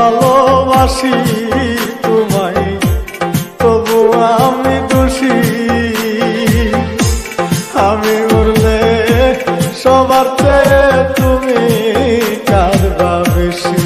ভালোবাসি তোমায়, তবু আমি দোষী। আমি মরলে সবার চেয়ে তুমি কারবা বেশি।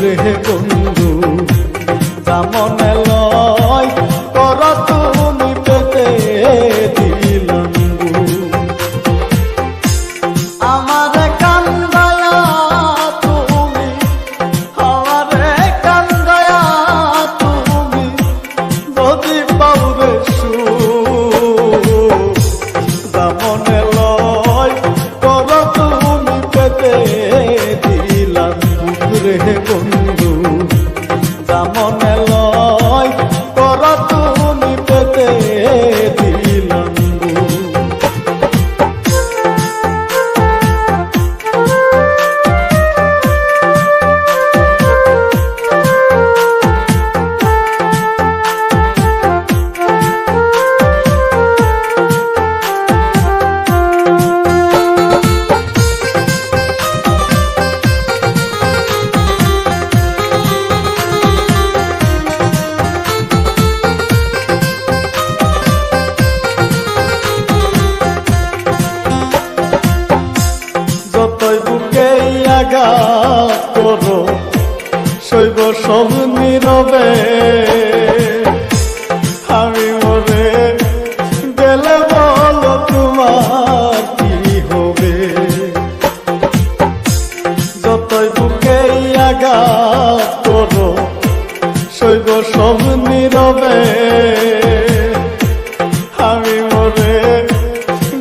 রে বন্ধু দামনে লয় কর তুমি পেতে দিলাম আমার কান্দায়া তুমি, আমারে কান্দায়া তুমি যদি পাউরে সু দামনে লয় কর তুমি পেতে দিলাম রে বন্ধু দামনে লয় কর তুমি পেতে দিলাম। যতই বুকে আঘাত করো শৈব সব নীরবে, আমি মরে গেলে বলো তোমার কি হবে। যতই বুকে আঘাত করো শৈব সব নীরবে, আমি মরে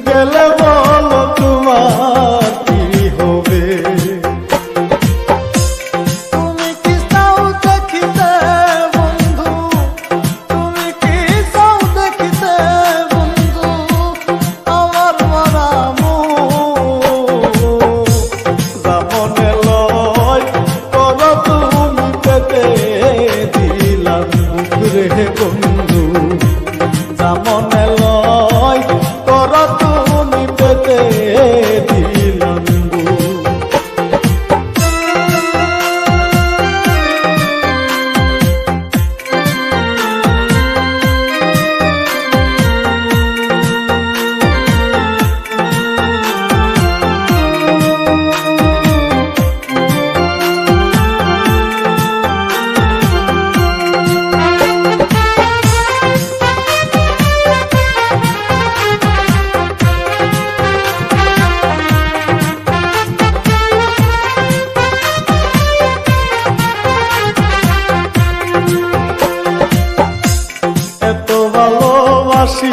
গেলে বলো তোমার কি হবে। তুমি কি চাও দেখিতে বন্ধু, তুমি কি চাও দেখিতে বন্ধু আমার মরা দামনে লয় কর তুমি পেতে দিলাম রে বন্ধু দামনে লয় কর তুমি পেতে দিলাম। এত ভালোবাসি